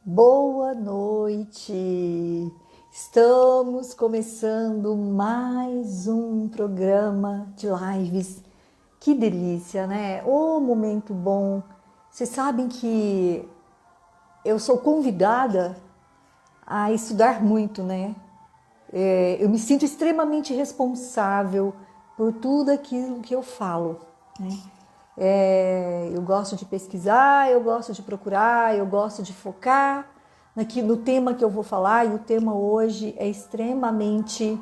Boa noite! Estamos começando mais um programa de lives. Que delícia, né? Ô, momento bom! Vocês sabem que eu sou convidada a estudar muito, né? Eu me sinto extremamente responsável por tudo aquilo que eu falo, né? Eu gosto de pesquisar, eu gosto de procurar, eu gosto de focar no tema que eu vou falar, e o tema hoje é extremamente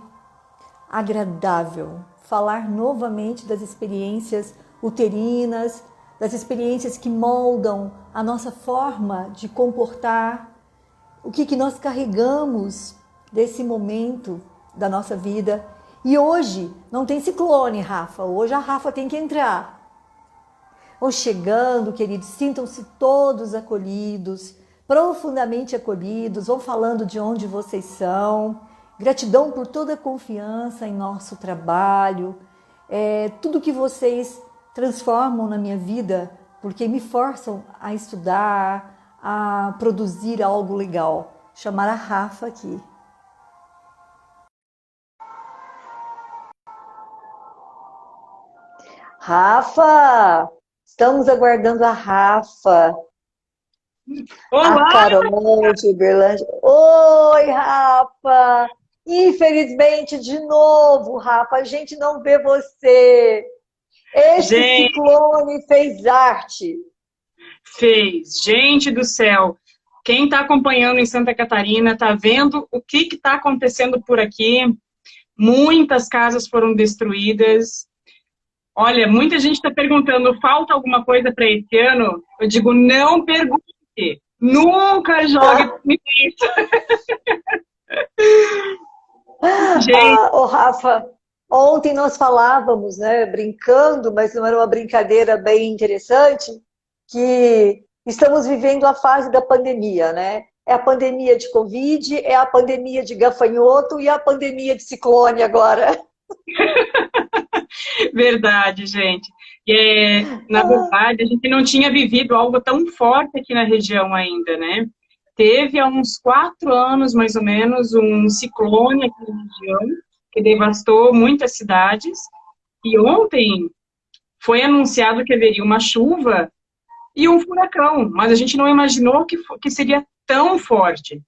agradável. Falar novamente das experiências uterinas, das experiências que moldam a nossa forma de comportar, o que nós carregamos desse momento da nossa vida. E hoje não tem ciclone, Rafa. Hoje a Rafa tem que entrar. Vão chegando, queridos, sintam-se todos acolhidos, profundamente acolhidos, vão falando de onde vocês são. Gratidão por toda a confiança em nosso trabalho, tudo que vocês transformam na minha vida, porque me forçam a estudar, a produzir algo legal. Chamar a Rafa aqui. Rafa! Estamos aguardando a Rafa. A Olá, Carol de Uberlândia. Oi, Rafa! Infelizmente, de novo, Rafa, a gente não vê você. Esse gente, ciclone fez arte. fez. Gente do céu. Quem está acompanhando em Santa Catarina está vendo o que está acontecendo por aqui. Muitas casas foram destruídas. Olha, muita gente está perguntando, falta alguma coisa para esse ano? Eu digo, não pergunte. Nunca jogue isso. Gente, Ô, Rafa, ontem nós falávamos, né, brincando, mas não era uma brincadeira bem interessante, que estamos vivendo a fase da pandemia, né? É a pandemia de Covid, é a pandemia de gafanhoto e a pandemia de ciclone agora. verdade, gente. Na verdade, a gente não tinha vivido algo tão forte aqui na região ainda, né? Teve há uns 4 anos, mais ou menos, um ciclone aqui na região, que devastou muitas cidades. E ontem foi anunciado que haveria uma chuva e um furacão, mas a gente não imaginou que seria tão forte.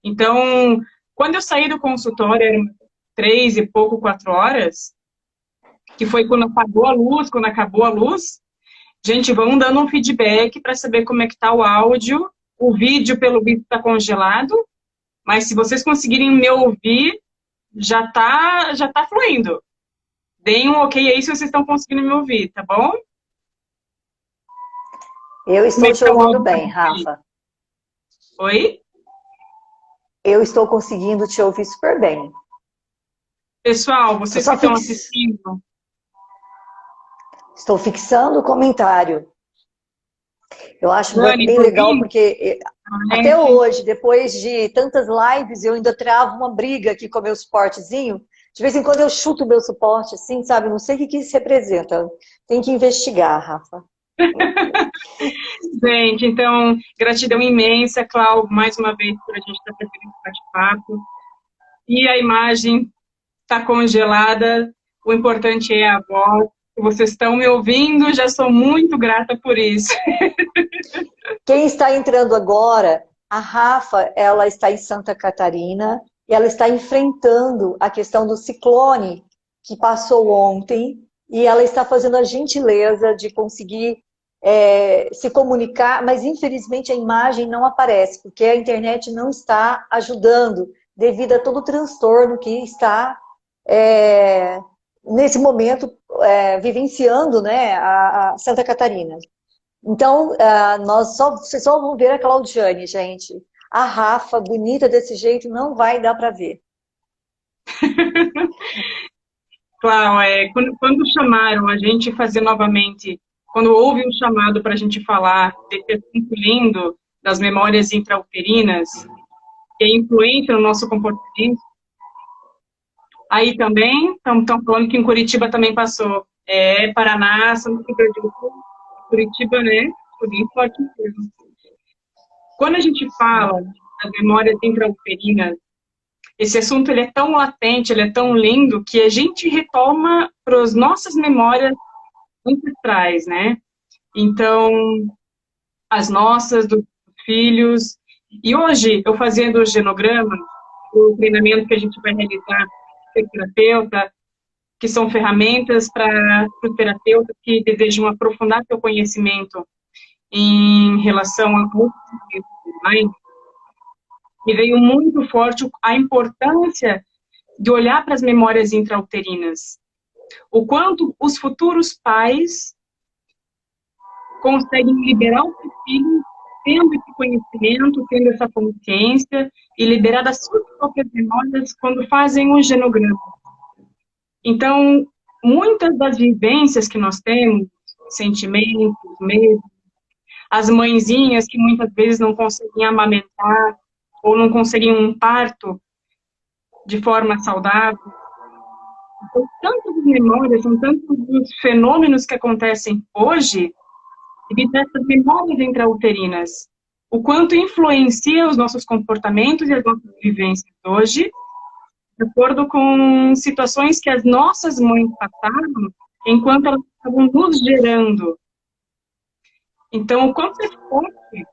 Então, quando eu saí do consultório, eram 3 e pouco, 4 horas, que foi quando apagou a luz, quando acabou a luz. Gente, vão dando um feedback para saber como é que tá o áudio. O vídeo, pelo visto, está congelado, mas se vocês conseguirem me ouvir, já tá fluindo. Deem um ok aí se vocês estão conseguindo me ouvir, tá bom? Eu Como é estou que te tá o ouvindo áudio pra bem, vocês? Rafa. Oi? Eu estou conseguindo te ouvir super bem. Pessoal, Estou vocês que só estão fix... assistindo, Estou fixando o comentário. Eu acho Dani, bem por legal mim, porque até gente, hoje, depois de tantas lives, eu ainda travo uma briga aqui com o meu suportezinho. De vez em quando eu chuto o meu suporte, assim, sabe? Não sei o que isso representa. Tem que investigar, Rafa. gente, então, gratidão imensa, Cláudio, mais uma vez, por a gente estar fazendo esse bate-papo. E a imagem está congelada, o importante é a voz. Vocês estão me ouvindo, já sou muito grata por isso. Quem está entrando agora, a Rafa, ela está em Santa Catarina e ela está enfrentando a questão do ciclone que passou ontem e ela está fazendo a gentileza de conseguir se comunicar, mas infelizmente a imagem não aparece, porque a internet não está ajudando devido a todo o transtorno que está nesse momento vivenciando, né, a Santa Catarina. Então, vocês só vão ver a Claudiane, gente. A Rafa, bonita desse jeito, não vai dar para ver. Cláudio, quando chamaram a gente fazer novamente, quando houve um chamado para a gente falar desse assunto lindo das memórias intrauterinas, que é influência no nosso comportamento, aí também estão falando que em Curitiba também passou. Paraná, São Rio Grande do Sul, Curitiba, né? Foi bem forte mesmo. Quando a gente fala das memórias intrauterinas, esse assunto ele é tão latente, ele é tão lindo, que a gente retoma para as nossas memórias ancestrais, né? Então, as nossas, dos filhos. E hoje, eu fazendo o genograma, o treinamento que a gente vai realizar com terapeuta, que são ferramentas para os terapeutas que desejam aprofundar seu conhecimento em relação ao online, me veio muito forte a importância de olhar para as memórias intrauterinas. O quanto os futuros pais conseguem liberar o seu filho tendo esse conhecimento, tendo essa consciência e liberar das suas próprias memórias quando fazem um genograma. Então, muitas das vivências que nós temos, sentimentos, medos, as mãezinhas que muitas vezes não conseguem amamentar ou não conseguem um parto de forma saudável. São tantas memórias, são tantos os fenômenos que acontecem hoje devido a essas memórias intrauterinas. O quanto influencia os nossos comportamentos e as nossas vivências hoje, de acordo com situações que as nossas mães passaram enquanto elas estavam nos gerando. Então, o quanto é forte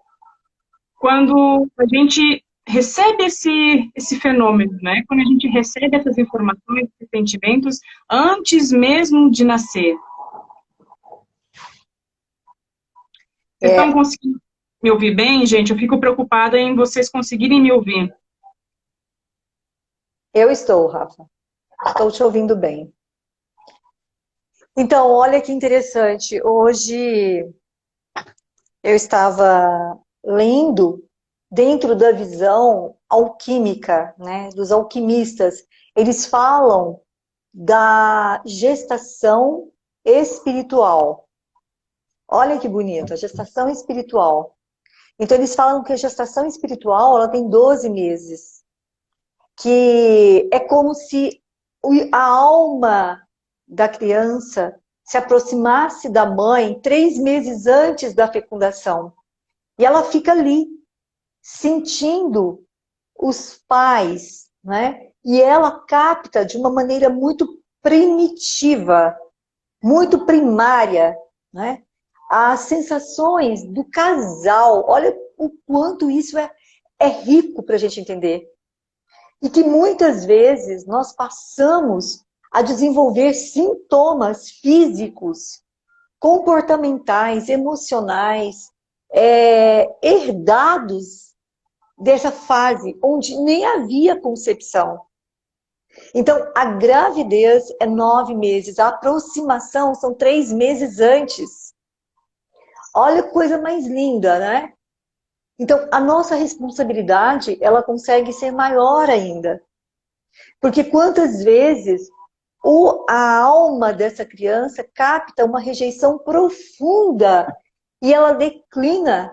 quando a gente recebe esse fenômeno, né? Quando a gente recebe essas informações, esses sentimentos, antes mesmo de nascer. Vocês estão conseguindo me ouvir bem, gente? Eu fico preocupada em vocês conseguirem me ouvir. Eu estou, Rafa. Estou te ouvindo bem. Então, olha que interessante. Hoje eu estava lendo dentro da visão alquímica, né, dos alquimistas. Eles falam da gestação espiritual. Olha que bonito, a gestação espiritual. Então, eles falam que a gestação espiritual ela tem 12 meses. Que é como se a alma da criança se aproximasse da mãe 3 meses antes da fecundação. E ela fica ali, sentindo os pais, né? E ela capta de uma maneira muito primitiva, muito primária, né? As sensações do casal. Olha o quanto isso é rico para a gente entender. E que muitas vezes nós passamos a desenvolver sintomas físicos, comportamentais, emocionais, herdados dessa fase onde nem havia concepção. Então, a gravidez é 9 meses, a aproximação são 3 meses antes. Olha que coisa mais linda, né? Então, a nossa responsabilidade, ela consegue ser maior ainda. Porque quantas vezes a alma dessa criança capta uma rejeição profunda e ela declina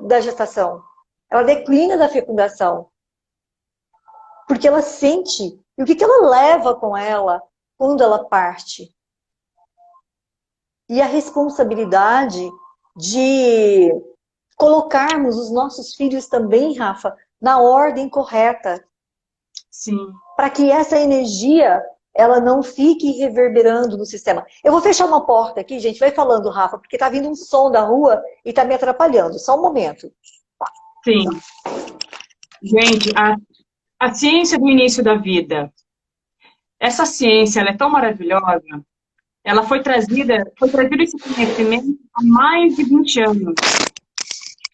da gestação, ela declina da fecundação. Porque ela sente, e o que ela leva com ela quando ela parte? E a responsabilidade de colocarmos os nossos filhos também, Rafa, na ordem correta. Sim. Para que essa energia, ela não fique reverberando no sistema. Eu vou fechar uma porta aqui, gente. Vai falando, Rafa, porque tá vindo um som da rua e tá me atrapalhando. Só um momento. Sim. Gente, a ciência do início da vida. Essa ciência, ela é tão maravilhosa. Ela foi trazido esse conhecimento há mais de 20 anos.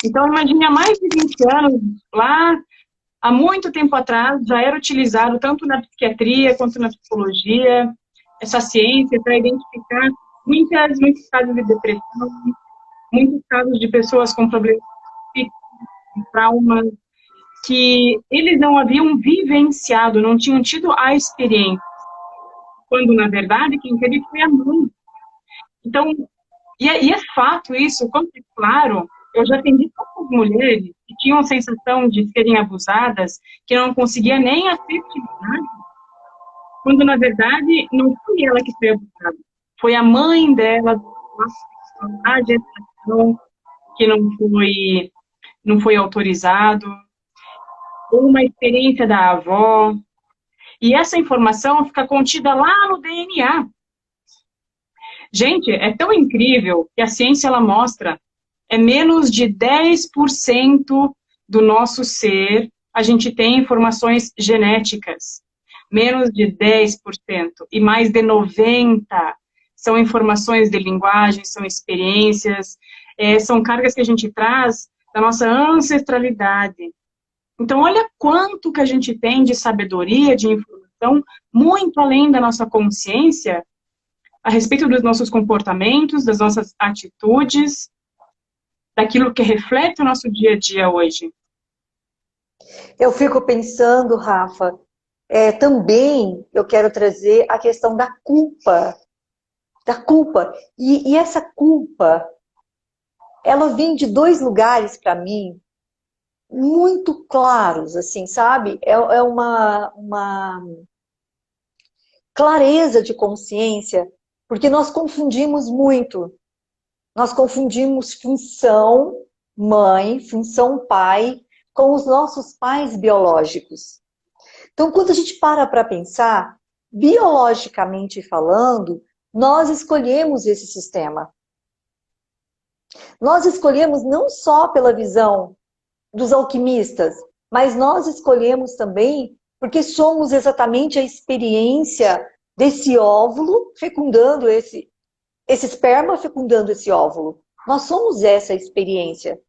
Então, imagine, há mais de 20 anos, lá, há muito tempo atrás, já era utilizado tanto na psiquiatria quanto na psicologia, essa ciência para identificar muitos casos de depressão, muitos casos de pessoas com problemas psíquicos, traumas, que eles não haviam vivenciado, não tinham tido a experiência. Quando, na verdade, quem teve foi a mãe. Então, e é fato isso, quanto é claro. Eu já atendi tantas mulheres que tinham a sensação de serem abusadas, que não conseguia nem a afetividade, quando, na verdade, não foi ela que foi abusada. Foi a mãe dela, a gestação, que não foi não foi autorizado, ou uma experiência da avó. E essa informação fica contida lá no DNA. Gente, é tão incrível que a ciência ela mostra é menos de 10% do nosso ser a gente tem informações genéticas. Menos de 10%. E mais de 90% são informações de linguagem, são experiências, são cargas que a gente traz da nossa ancestralidade. Então, olha quanto que a gente tem de sabedoria, de informação, muito além da nossa consciência, a respeito dos nossos comportamentos, das nossas atitudes, daquilo que reflete o nosso dia a dia hoje. Eu fico pensando, Rafa, também eu quero trazer a questão da culpa. Da culpa. E essa culpa, ela vem de dois lugares para mim, muito claros, assim, sabe? É uma clareza de consciência, porque nós confundimos muito. Nós confundimos função mãe, função pai, com os nossos pais biológicos. Então, quando a gente para pensar, biologicamente falando, nós escolhemos esse sistema. Nós escolhemos não só pela visão dos alquimistas, mas nós escolhemos também porque somos exatamente a experiência desse óvulo fecundando esse esperma fecundando esse óvulo. Nós somos essa experiência.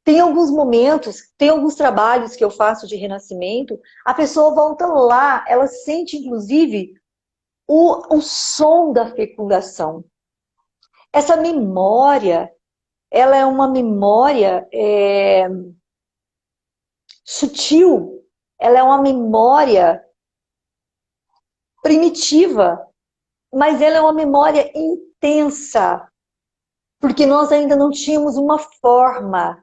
Tem alguns momentos, tem alguns trabalhos que eu faço de renascimento, a pessoa volta lá, ela sente inclusive o som da fecundação. Essa memória, ela é uma memória sutil, ela é uma memória primitiva, mas ela é uma memória intensa, porque nós ainda não tínhamos uma forma.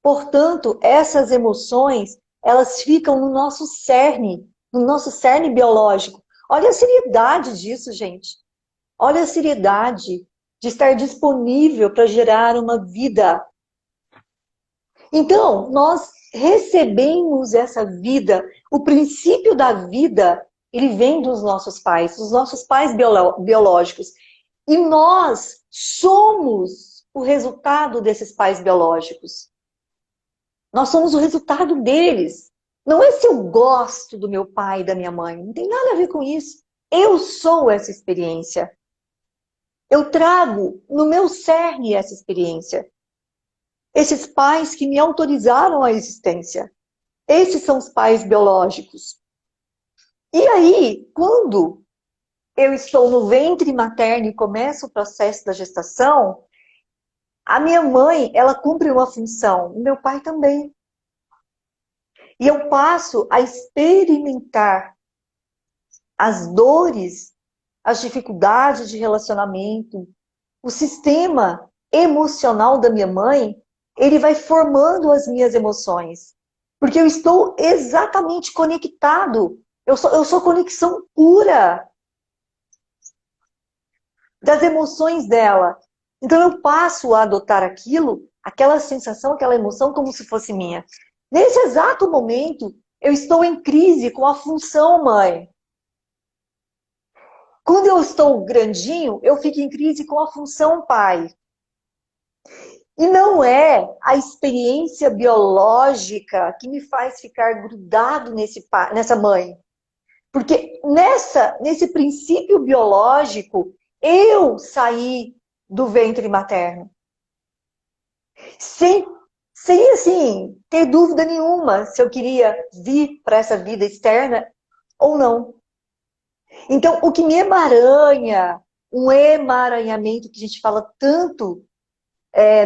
Portanto, essas emoções, elas ficam no nosso cerne biológico. Olha a seriedade disso, gente. Olha a seriedade de estar disponível para gerar uma vida. Então, nós recebemos essa vida, o princípio da vida, ele vem dos nossos pais biológicos. E nós somos o resultado desses pais biológicos. Nós somos o resultado deles. Não é se eu gosto do meu pai e da minha mãe. Não tem nada a ver com isso. Eu sou essa experiência. Eu trago no meu cerne essa experiência. Esses pais que me autorizaram a existência. Esses são os pais biológicos. E aí, quando eu estou no ventre materno e começa o processo da gestação, a minha mãe, ela cumpre uma função, o meu pai também. E eu passo a experimentar as dores, as dificuldades de relacionamento, o sistema emocional da minha mãe, ele vai formando as minhas emoções. Porque eu estou exatamente conectado. Eu sou conexão pura das emoções dela. Então eu passo a adotar aquilo, aquela sensação, aquela emoção como se fosse minha. Nesse exato momento, eu estou em crise com a função mãe. Quando eu estou grandinho, eu fico em crise com a função pai. E não é a experiência biológica que me faz ficar grudado nessa mãe. Porque nesse princípio biológico, eu saí do ventre materno. Sem assim, ter dúvida nenhuma se eu queria vir para essa vida externa ou não. Então, o que me emaranha, um emaranhamento que a gente fala tanto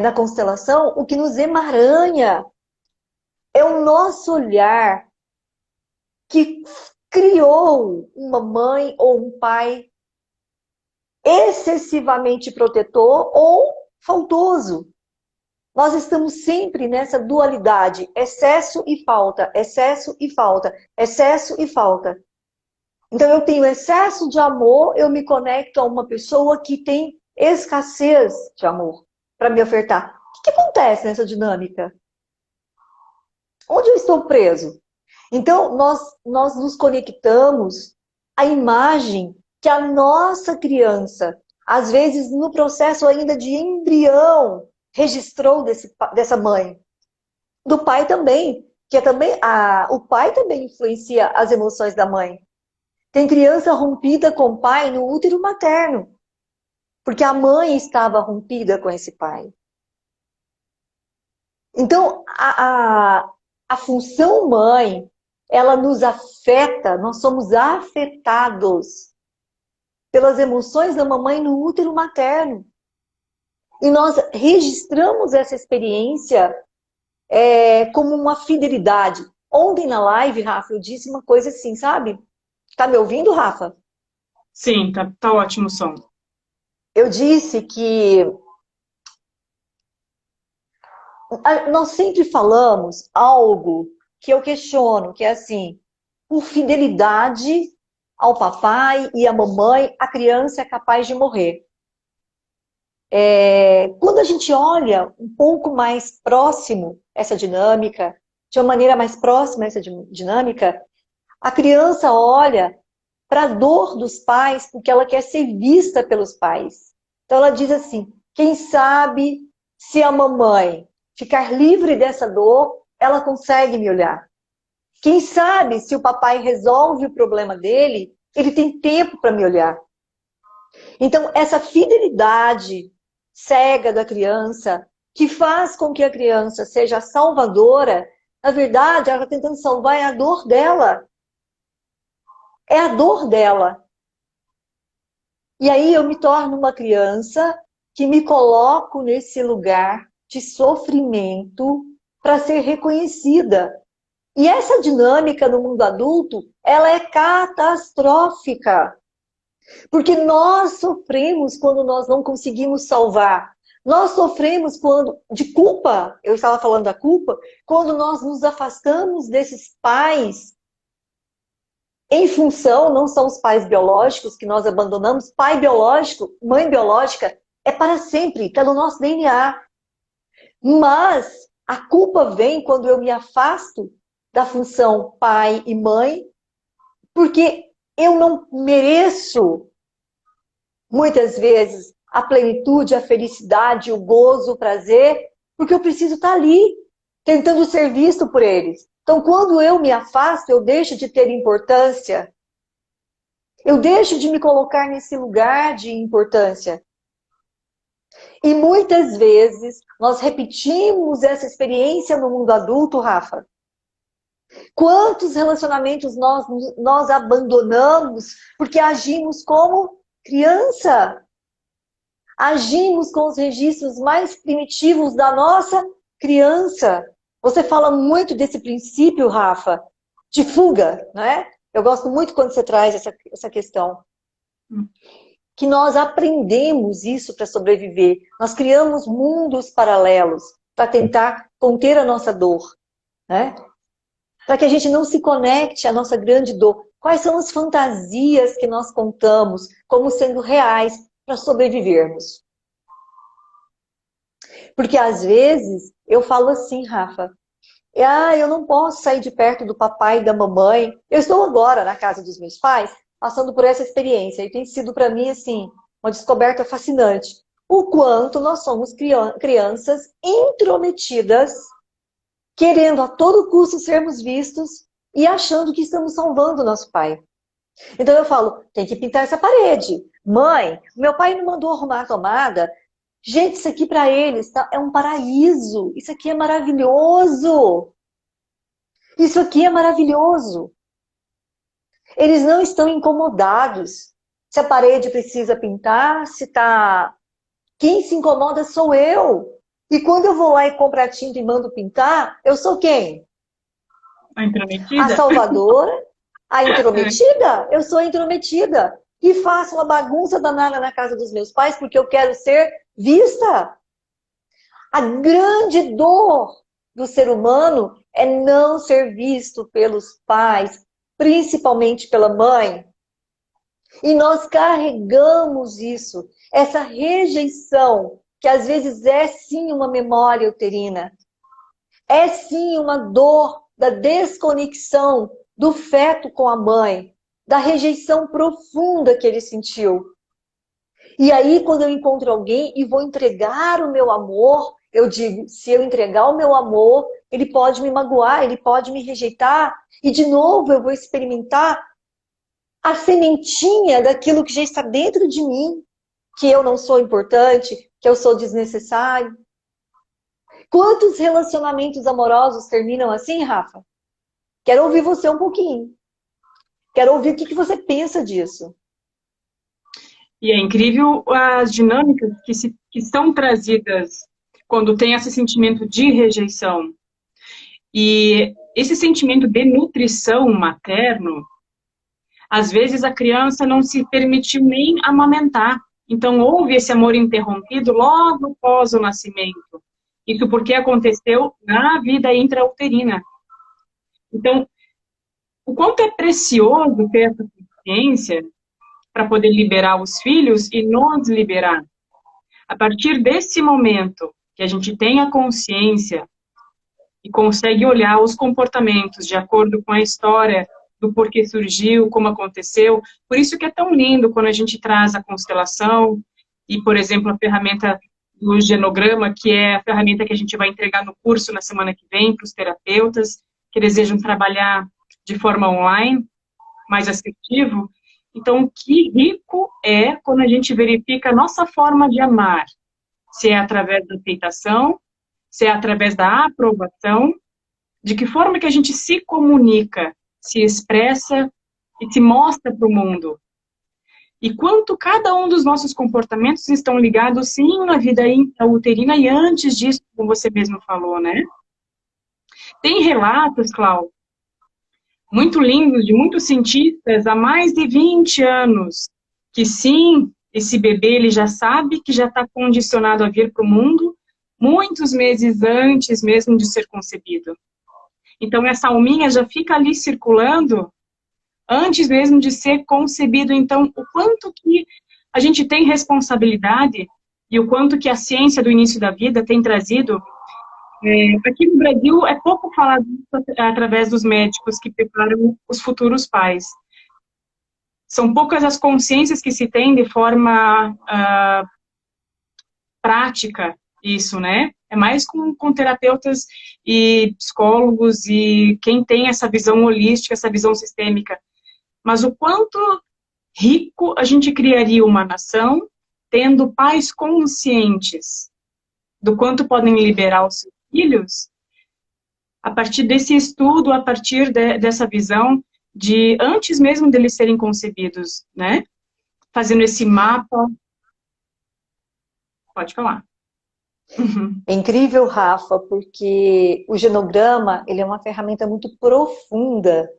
na constelação, o que nos emaranha é o nosso olhar que criou uma mãe ou um pai excessivamente protetor ou faltoso. Nós estamos sempre nessa dualidade, excesso e falta, excesso e falta, excesso e falta. Então eu tenho excesso de amor, eu me conecto a uma pessoa que tem escassez de amor para me ofertar. O que acontece nessa dinâmica? Onde eu estou preso? Então, nós nos conectamos à imagem que a nossa criança, às vezes no processo ainda de embrião, registrou dessa mãe. Do pai também, que é também o pai também influencia as emoções da mãe. Tem criança rompida com o pai no útero materno, porque a mãe estava rompida com esse pai. Então, a função mãe, ela nos afeta, nós somos afetados pelas emoções da mamãe no útero materno. E nós registramos essa experiência como uma fidelidade. Ontem na live, Rafa, eu disse uma coisa assim, sabe? Tá me ouvindo, Rafa? Sim, tá ótimo o som. Eu disse que nós sempre falamos algo que eu questiono, que é assim, por fidelidade ao papai e à mamãe, a criança é capaz de morrer. Quando a gente olha um pouco mais próximo essa dinâmica, de uma maneira mais próxima essa dinâmica, a criança olha para a dor dos pais porque ela quer ser vista pelos pais. Então ela diz assim, quem sabe se a mamãe ficar livre dessa dor, ela consegue me olhar. Quem sabe se o papai resolve o problema dele, ele tem tempo para me olhar. Então essa fidelidade cega da criança, que faz com que a criança seja salvadora, na verdade, ela está tentando salvar a dor dela. É a dor dela. E aí eu me torno uma criança que me coloco nesse lugar de sofrimento para ser reconhecida. E essa dinâmica no mundo adulto, ela é catastrófica. Porque nós sofremos quando nós não conseguimos salvar. Nós sofremos de culpa, eu estava falando da culpa, quando nós nos afastamos desses pais em função, não são os pais biológicos que nós abandonamos, pai biológico, mãe biológica, é para sempre, está no nosso DNA. Mas a culpa vem quando eu me afasto da função pai e mãe, porque eu não mereço, muitas vezes, a plenitude, a felicidade, o gozo, o prazer, porque eu preciso estar ali, tentando ser visto por eles. Então, quando eu me afasto, eu deixo de ter importância. Eu deixo de me colocar nesse lugar de importância. E muitas vezes, nós repetimos essa experiência no mundo adulto, Rafa. Quantos relacionamentos nós abandonamos porque agimos como criança? Agimos com os registros mais primitivos da nossa criança. Você fala muito desse princípio, Rafa, de fuga, né? Eu gosto muito quando você traz essa questão. Que nós aprendemos isso para sobreviver. Nós criamos mundos paralelos para tentar conter a nossa dor, né? Para que a gente não se conecte à nossa grande dor. Quais são as fantasias que nós contamos como sendo reais para sobrevivermos? Porque às vezes eu falo assim, Rafa, eu não posso sair de perto do papai e da mamãe. Eu estou agora na casa dos meus pais, passando por essa experiência. E tem sido para mim, assim, uma descoberta fascinante. O quanto nós somos crianças intrometidas, querendo a todo custo sermos vistos e achando que estamos salvando o nosso pai. Então eu falo, tem que pintar essa parede. Mãe, meu pai não mandou arrumar a tomada. Gente, isso aqui para eles é um paraíso. Isso aqui é maravilhoso. Isso aqui é maravilhoso. Eles não estão incomodados. Se a parede precisa pintar, se tá... Quem se incomoda sou eu. E quando eu vou lá e compro a tinta e mando pintar, eu sou quem? A intrometida? A salvadora, a intrometida? Eu sou a intrometida. E faço uma bagunça danada na casa dos meus pais porque eu quero ser vista. A grande dor do ser humano é não ser visto pelos pais, principalmente pela mãe. E nós carregamos isso, essa rejeição que às vezes é sim uma memória uterina, é sim uma dor da desconexão do feto com a mãe, da rejeição profunda que ele sentiu. E aí, quando eu encontro alguém e vou entregar o meu amor, eu digo, se eu entregar o meu amor, ele pode me magoar, ele pode me rejeitar, e de novo eu vou experimentar a sementinha daquilo que já está dentro de mim, que eu não sou importante, que eu sou desnecessário. Quantos relacionamentos amorosos terminam assim, Rafa? Quero ouvir você um pouquinho. Quero ouvir o que você pensa disso. E é incrível as dinâmicas que são trazidas quando tem esse sentimento de rejeição. E esse sentimento de nutrição materno, às vezes a criança não se permitiu nem amamentar. Então houve esse amor interrompido logo após o nascimento. Isso porque aconteceu na vida intrauterina. Então, o quanto é precioso ter essa consciência para poder liberar os filhos e nos liberar. A partir desse momento que a gente tem a consciência e consegue olhar os comportamentos de acordo com a história do porquê surgiu, como aconteceu, por isso que é tão lindo quando a gente traz a constelação e, por exemplo, a ferramenta do genograma, que é a ferramenta que a gente vai entregar no curso na semana que vem para os terapeutas que desejam trabalhar de forma online, mais assertivo. Então, que rico é quando a gente verifica a nossa forma de amar, se é através da aceitação, se é através da aprovação, de que forma que a gente se comunica, se expressa e se mostra para o mundo. E quanto cada um dos nossos comportamentos estão ligados, sim, na vida intrauterina e antes disso, como você mesmo falou, né? Tem relatos, Cláudio, muito lindos, de muitos cientistas há mais de 20 anos, que sim, esse bebê ele já sabe que já está condicionado a vir para o mundo muitos meses antes mesmo de ser concebido. Então essa alminha já fica ali circulando antes mesmo de ser concebido. Então o quanto que a gente tem responsabilidade e o quanto que a ciência do início da vida tem trazido. Aqui no Brasil é pouco falado através dos médicos que preparam os futuros pais. São poucas as consciências que se tem de forma prática isso, né? É mais com terapeutas e psicólogos e quem tem essa visão holística, essa visão sistêmica. Mas o quanto rico a gente criaria uma nação tendo pais conscientes do quanto podem liberar os seus filhos, a partir desse estudo, a partir dessa visão de antes mesmo deles serem concebidos, né? Fazendo esse mapa. Pode falar. É incrível, Rafa, porque o genograma ele é uma ferramenta muito profunda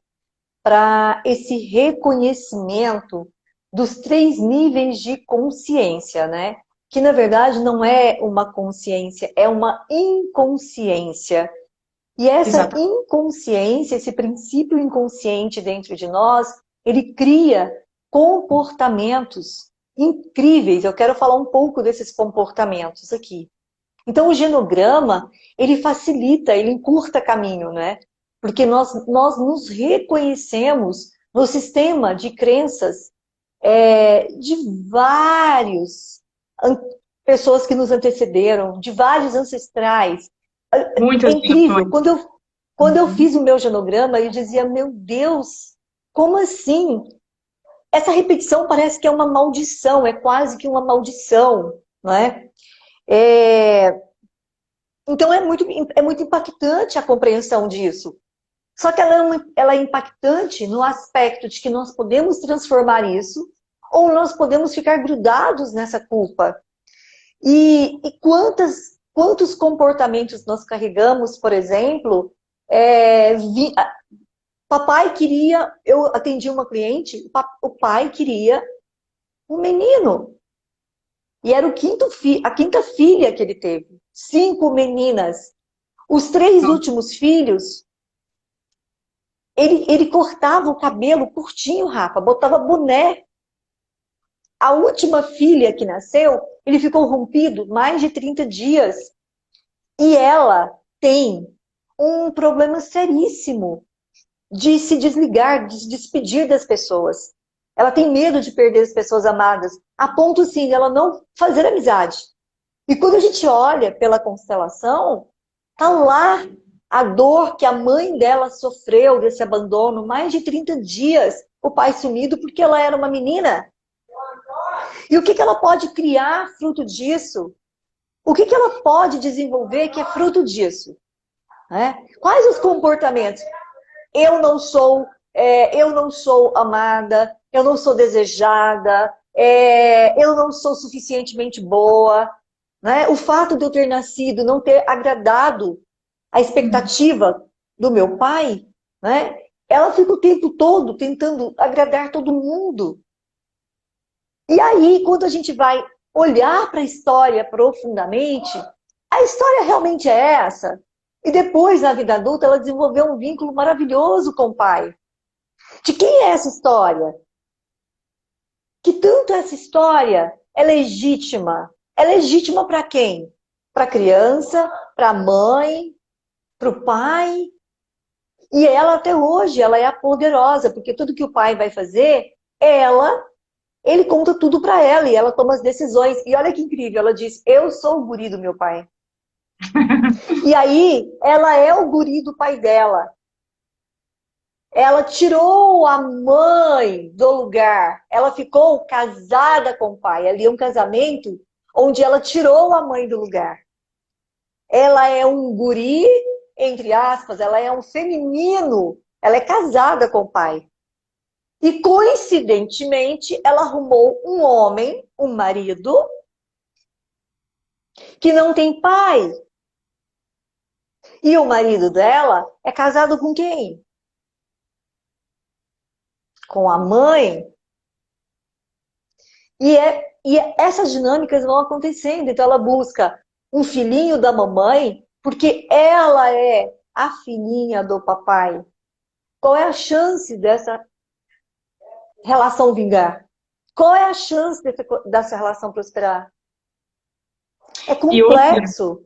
para esse reconhecimento dos 3 níveis de consciência, né? Que na verdade não é uma consciência, é uma inconsciência. E essa Exato. inconsciência, esse princípio inconsciente dentro de nós, ele cria comportamentos incríveis. Eu quero falar um pouco desses comportamentos aqui. Então o genograma, ele facilita, ele encurta caminho, né? Porque nós nos reconhecemos no sistema de crenças de vários pessoas que nos antecederam, de vários ancestrais. É Muitas incrível. lições. Quando eu fiz o meu genograma, eu dizia, meu Deus, como assim? Essa repetição parece que é uma maldição, é quase que uma maldição, não é? Então é muito impactante a compreensão disso. Só que ela é impactante no aspecto de que nós podemos transformar isso ou nós podemos ficar grudados nessa culpa. E quantos comportamentos nós carregamos, por exemplo, papai queria, eu atendi uma cliente, o pai queria um menino. E era a quinta filha que ele teve. 5 meninas. Os 3 últimos filhos, ele cortava o cabelo curtinho, Rafa, botava boné. A última filha que nasceu, ele ficou rompido mais de 30 dias. E ela tem um problema seríssimo de se desligar, de se despedir das pessoas. Ela tem medo de perder as pessoas amadas, a ponto, sim, de ela não fazer amizade. E quando a gente olha pela constelação, tá lá a dor que a mãe dela sofreu desse abandono, mais de 30 dias, o pai sumido, porque ela era uma menina. E o que ela pode criar fruto disso? O que ela pode desenvolver que é fruto disso? Né? Quais os comportamentos? Eu não sou amada, eu não sou desejada, eu não sou suficientemente boa. Né? O fato de eu ter nascido, não ter agradado a expectativa do meu pai, né? Ela fica o tempo todo tentando agradar todo mundo. E aí, quando a gente vai olhar para a história profundamente, a história realmente é essa. E depois, na vida adulta, ela desenvolveu um vínculo maravilhoso com o pai. De quem é essa história? Que tanto essa história é legítima. É legítima para quem? Para a criança, para a mãe, para o pai. E ela, até hoje, ela é a poderosa, porque tudo que o pai vai fazer, ele conta tudo para ela e ela toma as decisões. E olha que incrível, ela diz, eu sou o guri do meu pai. E aí, ela é o guri do pai dela. Ela tirou a mãe do lugar. Ela ficou casada com o pai. Ali é um casamento onde ela tirou a mãe do lugar. Ela é um guri, entre aspas, ela é um feminino. Ela é casada com o pai. E, coincidentemente, ela arrumou um homem, um marido, que não tem pai. E o marido dela é casado com quem? Com a mãe. E essas dinâmicas vão acontecendo. Então ela busca um filhinho da mamãe, porque ela é a filhinha do papai. Qual é a chance dessa relação vingar? Qual é a chance dessa relação prosperar? É E outra, complexo.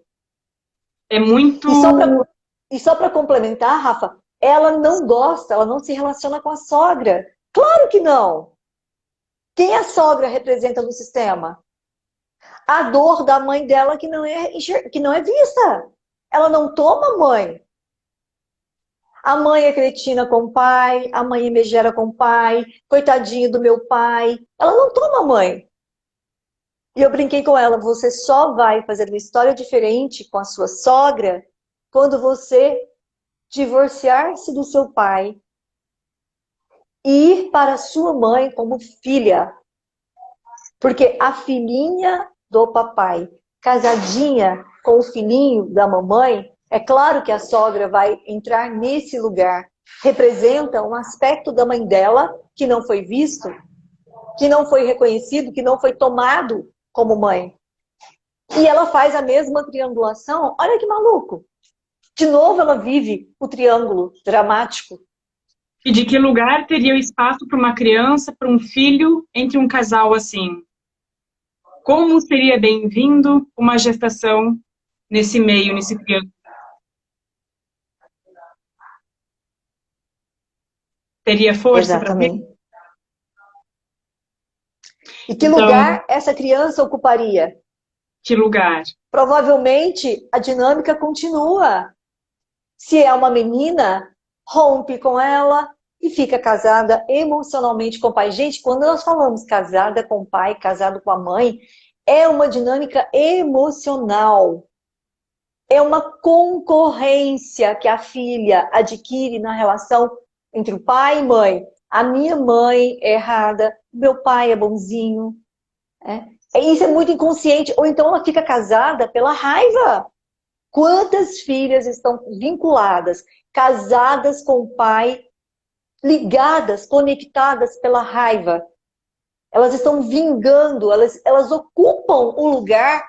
é muito. E só para complementar, Rafa, ela não gosta, ela não se relaciona com a sogra. Claro que não. Quem a sogra representa no sistema? A dor da mãe dela que não é vista. Ela não toma mãe. A mãe é cretina com o pai, a mãe é megera com o pai, coitadinho do meu pai. Ela não toma mãe. E eu brinquei com ela, você só vai fazer uma história diferente com a sua sogra quando você divorciar-se do seu pai e ir para a sua mãe como filha. Porque a filhinha do papai, casadinha com o filhinho da mamãe, é claro que a sogra vai entrar nesse lugar. Representa um aspecto da mãe dela que não foi visto, que não foi reconhecido, que não foi tomado como mãe. E ela faz a mesma triangulação. Olha que maluco. De novo ela vive o triângulo dramático. E de que lugar teria o espaço para uma criança, para um filho, entre um casal assim? Como seria bem-vindo uma gestação nesse meio, nesse triângulo? Teria força para vir? Exatamente. E que Então, lugar essa criança ocuparia? que lugar? Provavelmente a dinâmica continua. Se é uma menina, rompe com ela e fica casada emocionalmente com o pai. Gente, quando nós falamos casada com o pai, casado com a mãe, é uma dinâmica emocional. É uma concorrência que a filha adquire na relação entre o pai e mãe. A minha mãe é errada, meu pai é bonzinho. Isso é muito inconsciente. Ou então ela fica casada pela raiva. Quantas filhas estão vinculadas, casadas com o pai, ligadas, conectadas pela raiva? Elas estão vingando, elas ocupam o lugar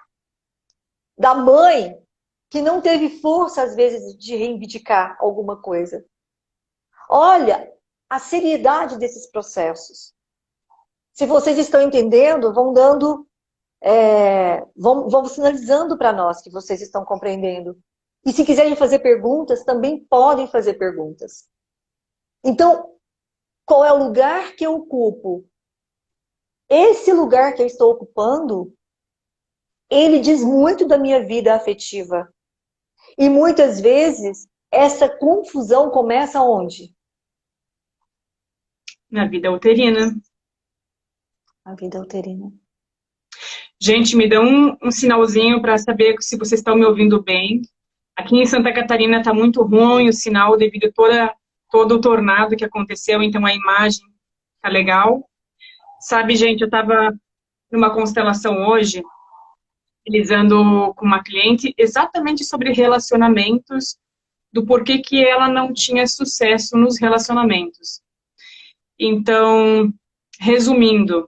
da mãe que não teve força, às vezes, de reivindicar alguma coisa. Olha a seriedade desses processos. Se vocês estão entendendo, vão dando, vão sinalizando para nós que vocês estão compreendendo. E se quiserem fazer perguntas, também podem fazer perguntas. Então, qual é o lugar que eu ocupo? Esse lugar que eu estou ocupando, ele diz muito da minha vida afetiva. E muitas vezes, essa confusão começa onde? Na vida uterina. A vida uterina. Gente, me dá um sinalzinho para saber se vocês estão me ouvindo bem. Aqui em Santa Catarina está muito ruim o sinal devido a todo o tornado que aconteceu, então a imagem tá legal. Sabe, gente, eu estava numa constelação hoje, utilizando com uma cliente exatamente sobre relacionamentos, do porquê que ela não tinha sucesso nos relacionamentos. Então, resumindo,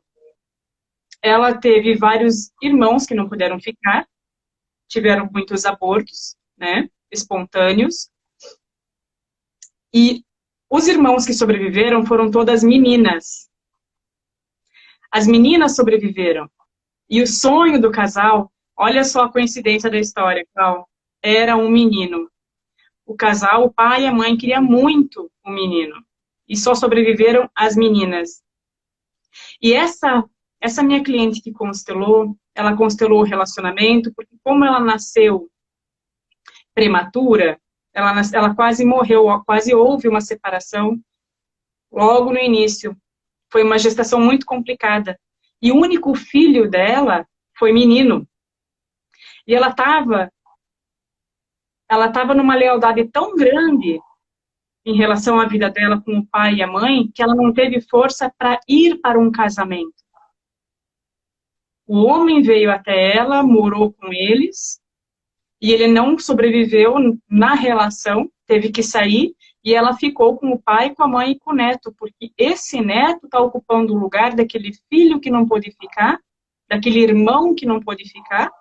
ela teve vários irmãos que não puderam ficar, tiveram muitos abortos, né, espontâneos, e os irmãos que sobreviveram foram todas meninas. As meninas sobreviveram. E o sonho do casal, olha só a coincidência da história, Cal, era um menino. O casal, o pai e a mãe queriam muito um menino. E só sobreviveram as meninas. E essa minha cliente que constelou, ela constelou o relacionamento, porque como ela nasceu prematura, ela quase morreu, quase houve uma separação logo no início. Foi uma gestação muito complicada. E o único filho dela foi menino. E ela estava numa lealdade tão grande em relação à vida dela com o pai e a mãe, que ela não teve força para ir para um casamento. O homem veio até ela, morou com eles, e ele não sobreviveu na relação, teve que sair, e ela ficou com o pai, com a mãe e com o neto, porque esse neto está ocupando o lugar daquele filho que não pôde ficar, daquele irmão que não pôde ficar.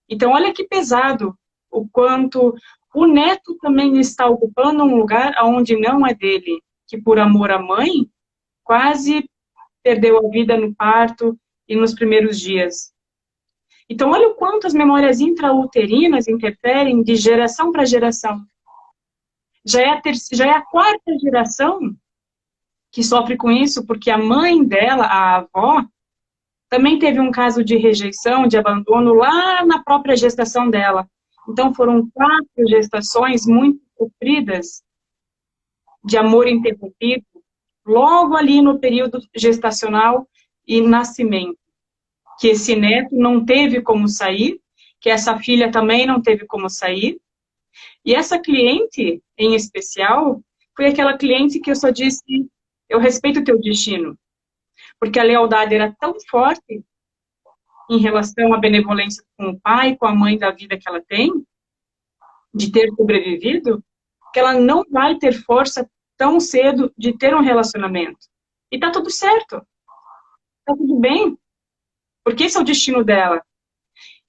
Então, olha que pesado o quanto o neto também está ocupando um lugar onde não é dele, que por amor à mãe, quase perdeu a vida no parto e nos primeiros dias. Então, olha o quanto as memórias intrauterinas interferem de geração para geração. Já é a quarta geração que sofre com isso, porque a mãe dela, a avó, também teve um caso de rejeição, de abandono lá na própria gestação dela. Então, foram 4 gestações muito sofridas de amor interrompido, logo ali no período gestacional e nascimento. Que esse neto não teve como sair, que essa filha também não teve como sair. E essa cliente, em especial, foi aquela cliente que eu só disse, eu respeito o teu destino. Porque a lealdade era tão forte em relação à benevolência com o pai, com a mãe da vida que ela tem, de ter sobrevivido, que ela não vai ter força tão cedo de ter um relacionamento. E tá tudo certo. Tá tudo bem. Porque esse é o destino dela.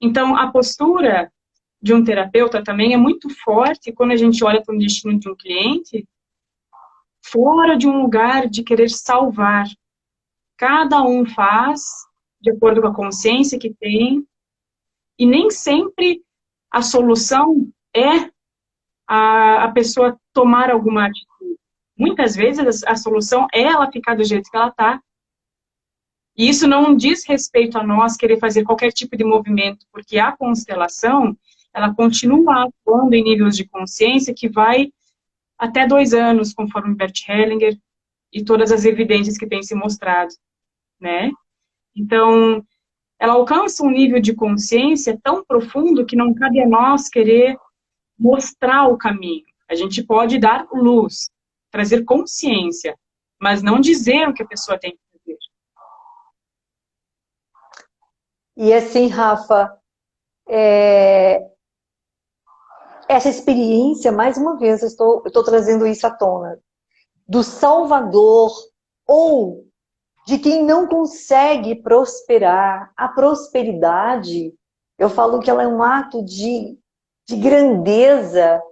Então, a postura de um terapeuta também é muito forte quando a gente olha para o destino de um cliente, fora de um lugar de querer salvar. Cada um faz de acordo com a consciência que tem, e nem sempre a solução é a pessoa tomar alguma atitude. Muitas vezes a solução é ela ficar do jeito que ela está. E isso não diz respeito a nós querer fazer qualquer tipo de movimento, porque a constelação, ela continua atuando em níveis de consciência que vai até 2 anos, conforme Bert Hellinger e todas as evidências que têm se mostrado, né? Então, ela alcança um nível de consciência tão profundo que não cabe a nós querer mostrar o caminho. A gente pode dar luz, trazer consciência, mas não dizer o que a pessoa tem que fazer. E assim, Rafa, essa experiência, mais uma vez, eu estou trazendo isso à tona, do salvador ou de quem não consegue prosperar. A prosperidade, eu falo que ela é um ato de grandeza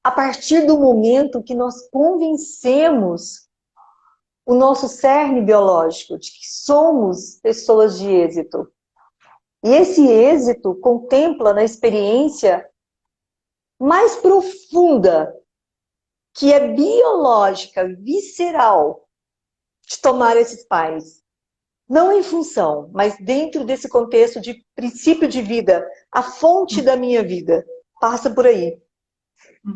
a partir do momento que nós convencemos o nosso cerne biológico, de que somos pessoas de êxito. E esse êxito contempla na experiência mais profunda, que é biológica, visceral, de tomar esses pais. Não em função, mas dentro desse contexto de princípio de vida, a fonte da minha vida passa por aí.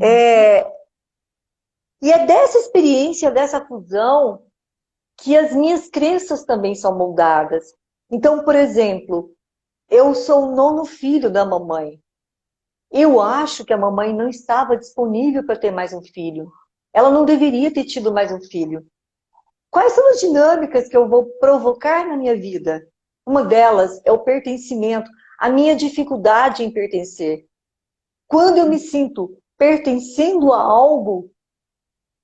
E é dessa experiência, dessa fusão, que as minhas crenças também são moldadas. Então, por exemplo, eu sou o nono filho da mamãe. Eu acho que a mamãe não estava disponível para ter mais um filho. Ela não deveria ter tido mais um filho. Quais são as dinâmicas que eu vou provocar na minha vida? Uma delas é o pertencimento, a minha dificuldade em pertencer. Quando eu me sinto pertencendo a algo,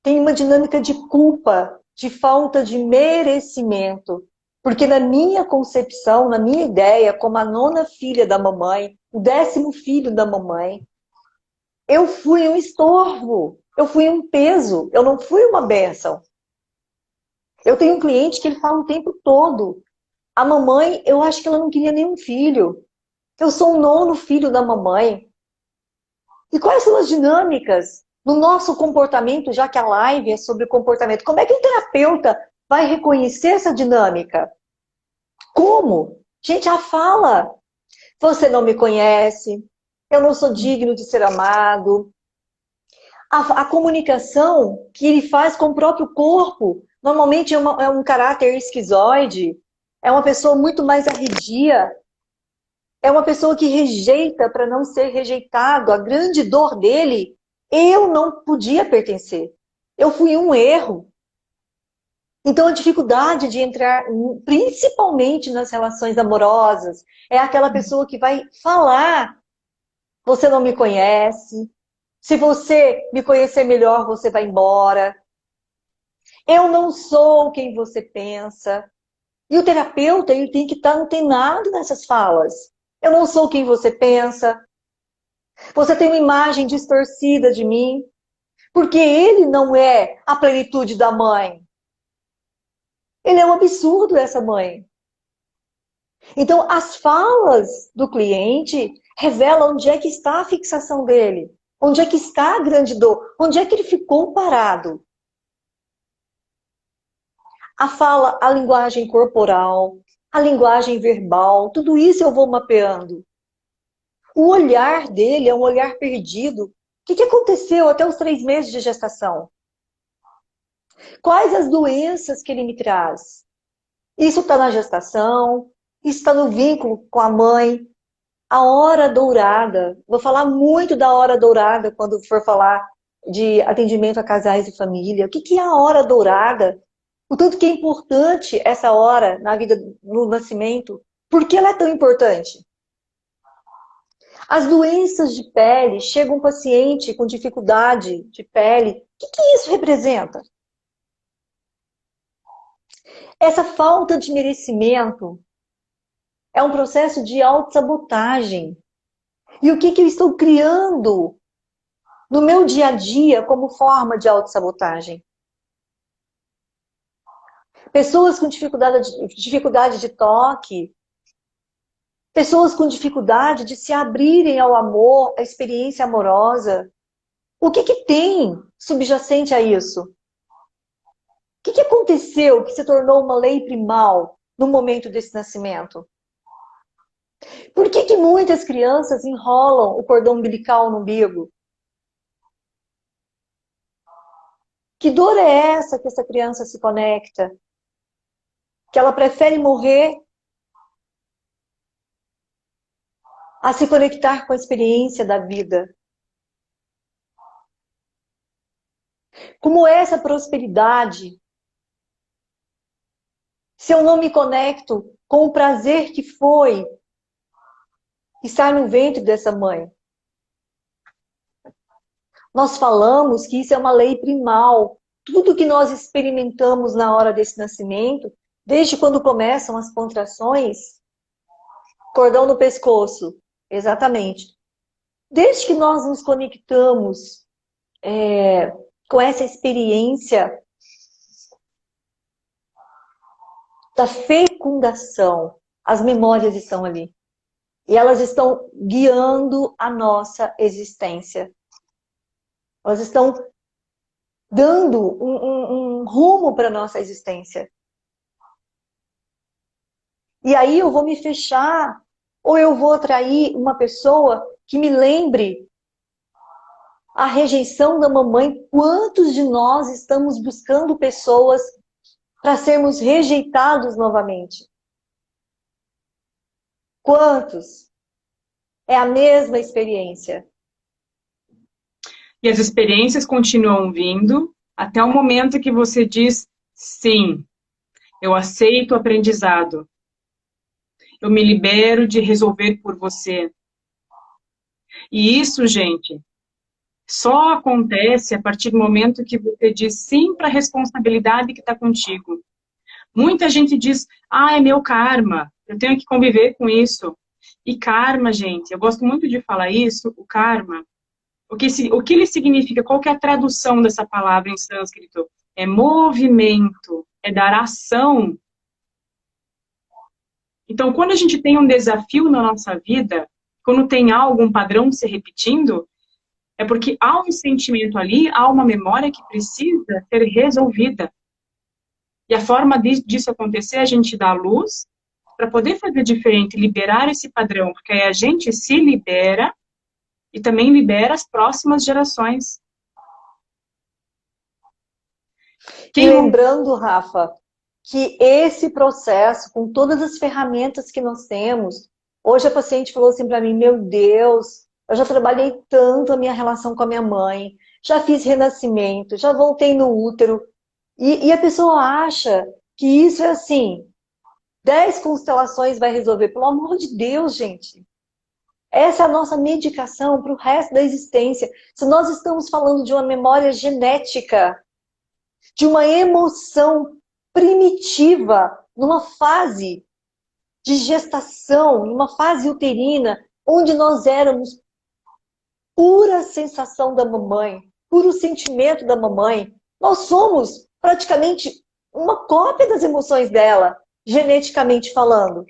tem uma dinâmica de culpa, de falta de merecimento. Porque na minha concepção, na minha ideia, como a nona filha da mamãe, o 10º filho da mamãe, eu fui um estorvo, eu fui um peso, eu não fui uma bênção. Eu tenho um cliente que ele fala o tempo todo, a mamãe, eu acho que ela não queria nenhum filho. Eu sou o nono filho da mamãe. E quais são as dinâmicas no nosso comportamento, já que a live é sobre comportamento? Como é que um terapeuta vai reconhecer essa dinâmica? Como? Gente, a fala. Você não me conhece, eu não sou digno de ser amado. A comunicação que ele faz com o próprio corpo, normalmente é um caráter esquizoide, é uma pessoa muito mais arredia, é uma pessoa que rejeita para não ser rejeitado. A grande dor dele, eu não podia pertencer. Eu fui um erro. Então a dificuldade de entrar, principalmente nas relações amorosas, é aquela pessoa que vai falar, você não me conhece, se você me conhecer melhor, você vai embora. Eu não sou quem você pensa. E o terapeuta, ele tem que estar antenado nessas falas. Eu não sou quem você pensa. Você tem uma imagem distorcida de mim. Porque ele não é a plenitude da mãe. Ele é um absurdo, essa mãe. Então, as falas do cliente revelam onde é que está a fixação dele. Onde é que está a grande dor. Onde é que ele ficou parado. A fala, a linguagem corporal, a linguagem verbal, tudo isso eu vou mapeando. O olhar dele é um olhar perdido. O que aconteceu até os 3 meses de gestação? Quais as doenças que ele me traz? Isso está na gestação, isso está no vínculo com a mãe. A hora dourada. Vou falar muito da hora dourada quando for falar de atendimento a casais e família. O que é a hora dourada? O tanto que é importante essa hora na vida, no nascimento. Por que ela é tão importante? As doenças de pele, chega um paciente com dificuldade de pele. O que isso representa? Essa falta de merecimento é um processo de autossabotagem. E o que eu estou criando no meu dia a dia como forma de autossabotagem? Pessoas com dificuldade de toque, pessoas com dificuldade de se abrirem ao amor, à experiência amorosa. O que tem subjacente a isso? O que aconteceu que se tornou uma lei primal no momento desse nascimento? Por que muitas crianças enrolam o cordão umbilical no umbigo? Que dor é essa que essa criança se conecta? Que ela prefere morrer a se conectar com a experiência da vida. Como é essa prosperidade? Se eu não me conecto com o prazer que foi estar no ventre dessa mãe. Nós falamos que isso é uma lei primal. Tudo que nós experimentamos na hora desse nascimento, desde quando começam as contrações, cordão no pescoço, exatamente. Desde que nós nos conectamos com essa experiência da fecundação, as memórias estão ali. E elas estão guiando a nossa existência. Elas estão dando um rumo para a nossa existência. E aí eu vou me fechar, ou eu vou atrair uma pessoa que me lembre a rejeição da mamãe. Quantos de nós estamos buscando pessoas para sermos rejeitados novamente? Quantos? É a mesma experiência. E as experiências continuam vindo até o momento que você diz, sim, eu aceito o aprendizado. Eu me libero de resolver por você. E isso, gente, só acontece a partir do momento que você diz sim para a responsabilidade que está contigo. Muita gente diz, é meu karma, eu tenho que conviver com isso. E karma, gente, eu gosto muito de falar isso, o karma, o que ele significa, qual que é a tradução dessa palavra em sânscrito? É movimento, é dar ação. Então, quando a gente tem um desafio na nossa vida, quando tem algo, um padrão se repetindo, é porque há um sentimento ali, há uma memória que precisa ser resolvida. E a forma disso acontecer é a gente dar luz para poder fazer diferente, liberar esse padrão, porque aí a gente se libera e também libera as próximas gerações. E lembrando, Rafa, que esse processo, com todas as ferramentas que nós temos, hoje a paciente falou assim para mim, meu Deus, eu já trabalhei tanto a minha relação com a minha mãe, já fiz renascimento, já voltei no útero, e a pessoa acha que isso é assim, 10 constelações vai resolver. Pelo amor de Deus, gente. Essa é a nossa medicação para o resto da existência. Se nós estamos falando de uma memória genética, de uma emoção primitiva, numa fase de gestação, numa fase uterina, onde nós éramos pura sensação da mamãe, puro sentimento da mamãe. Nós somos praticamente uma cópia das emoções dela, geneticamente falando.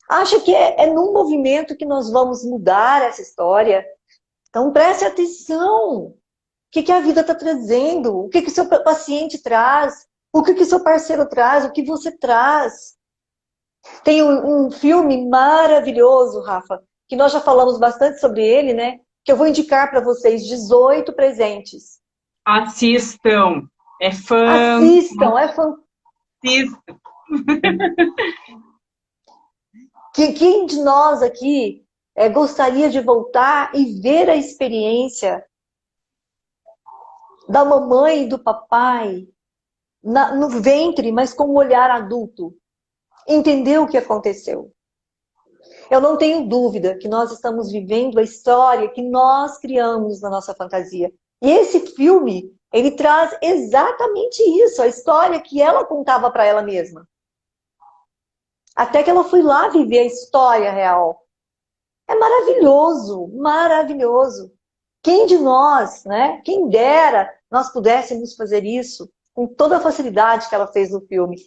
Acha que é num movimento que nós vamos mudar essa história? Então preste atenção. O que a vida está trazendo? O que o seu paciente traz? O que o seu parceiro traz? O que você traz? Tem um filme maravilhoso, Rafa, que nós já falamos bastante sobre ele, né? Que eu vou indicar para vocês, 18 presentes. Assistam. É fã. Assistam, é fã. Assistam. Quem de nós aqui gostaria de voltar e ver a experiência da mamãe e do papai no ventre, mas com um olhar adulto? Entender o que aconteceu. Eu não tenho dúvida que nós estamos vivendo a história que nós criamos na nossa fantasia. E esse filme, ele traz exatamente isso, a história que ela contava para ela mesma. Até que ela foi lá viver a história real. É maravilhoso, maravilhoso. Quem de nós, né? Quem dera nós pudéssemos fazer isso com toda a facilidade que ela fez no filme.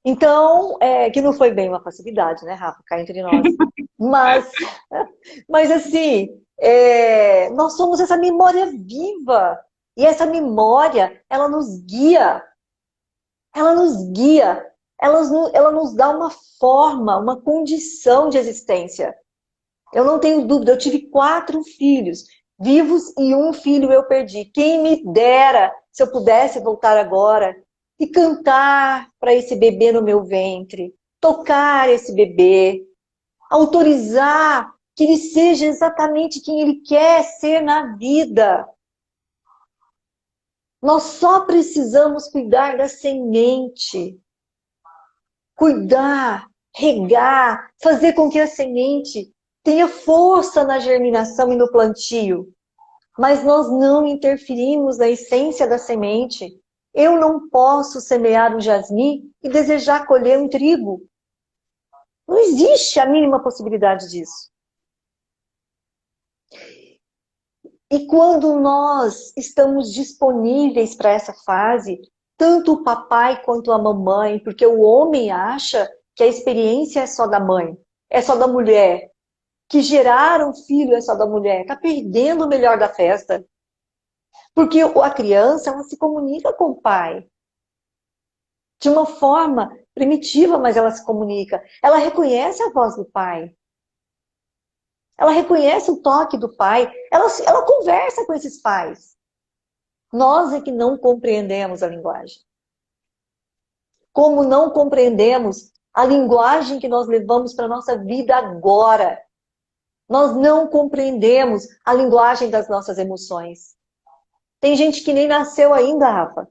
Então, que não foi bem uma facilidade, né, Rafa? Cá entre nós. Mas assim, nós somos essa memória viva. E essa memória, ela nos guia. Ela nos guia. Ela nos dá uma forma, uma condição de existência. Eu não tenho dúvida, eu tive 4 filhos vivos e um filho eu perdi. Quem me dera se eu pudesse voltar agora e cantar para esse bebê no meu ventre, tocar esse bebê, autorizar que ele seja exatamente quem ele quer ser na vida. Nós só precisamos cuidar da semente. Cuidar, regar, fazer com que a semente tenha força na germinação e no plantio. Mas nós não interferimos na essência da semente. Eu não posso semear um jasmim e desejar colher um trigo. Não existe a mínima possibilidade disso. E quando nós estamos disponíveis para essa fase, tanto o papai quanto a mamãe, porque o homem acha que a experiência é só da mãe, é só da mulher, que gerar um filho é só da mulher, está perdendo o melhor da festa. Porque a criança, ela se comunica com o pai. De uma forma primitiva, mas ela se comunica. Ela reconhece a voz do pai. Ela reconhece o toque do pai. Ela conversa com esses pais. Nós é que não compreendemos a linguagem. Como não compreendemos a linguagem que nós levamos para a nossa vida agora. Nós não compreendemos a linguagem das nossas emoções. Tem gente que nem nasceu ainda, Rafa.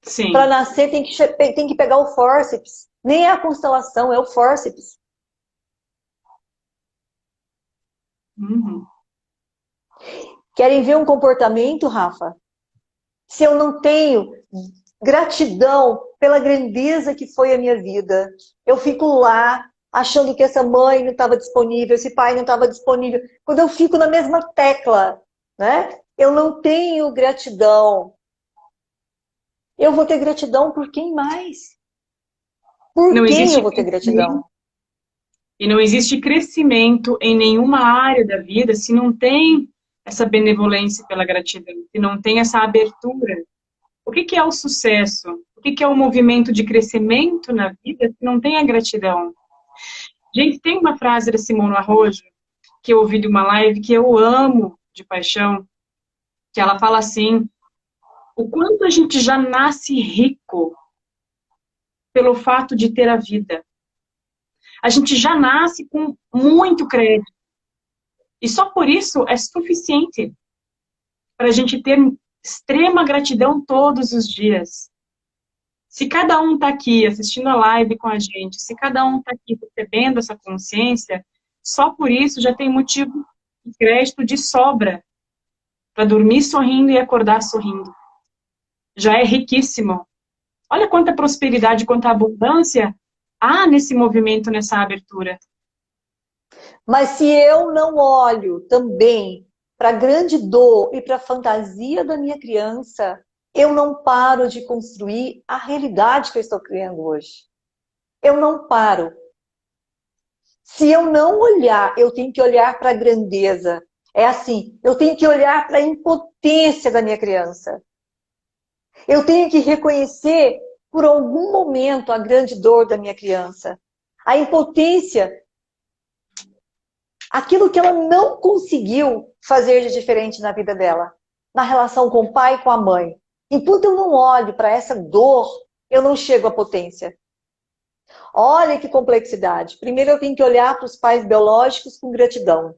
Sim. Para nascer tem que pegar o fórceps. Nem é a constelação, é o fórceps. Uhum. Querem ver um comportamento, Rafa? Se eu não tenho gratidão pela grandeza que foi a minha vida, eu fico lá achando que essa mãe não estava disponível, esse pai não estava disponível. Quando eu fico na mesma tecla, né? Eu não tenho gratidão. Eu vou ter gratidão por quem mais? Por Não quem existe eu vou ter gratidão? E não existe crescimento em nenhuma área da vida se não tem essa benevolência pela gratidão, se não tem essa abertura. O que é o sucesso? O que é o movimento de crescimento na vida se não tem a gratidão? Gente, tem uma frase da Simone Arrojo que eu ouvi de uma live que eu amo de paixão, que ela fala assim: o quanto a gente já nasce rico pelo fato de ter a vida. A gente já nasce com muito crédito. E só por isso é suficiente para a gente ter extrema gratidão todos os dias. Se cada um está aqui assistindo a live com a gente, se cada um está aqui recebendo essa consciência, só por isso já tem motivo de crédito de sobra para dormir sorrindo e acordar sorrindo. Já é riquíssimo. Olha quanta prosperidade, quanta abundância há nesse movimento, nessa abertura. Mas se eu não olho também para a grande dor e para a fantasia da minha criança, eu não paro de construir a realidade que eu estou criando hoje. Eu não paro. Se eu não olhar, eu tenho que olhar para a grandeza. É assim, eu tenho que olhar para a impotência da minha criança. Eu tenho que reconhecer, por algum momento, a grande dor da minha criança. A impotência, aquilo que ela não conseguiu fazer de diferente na vida dela, na relação com o pai e com a mãe. Enquanto eu não olho para essa dor, eu não chego à potência. Olha que complexidade. Primeiro eu tenho que olhar para os pais biológicos com gratidão.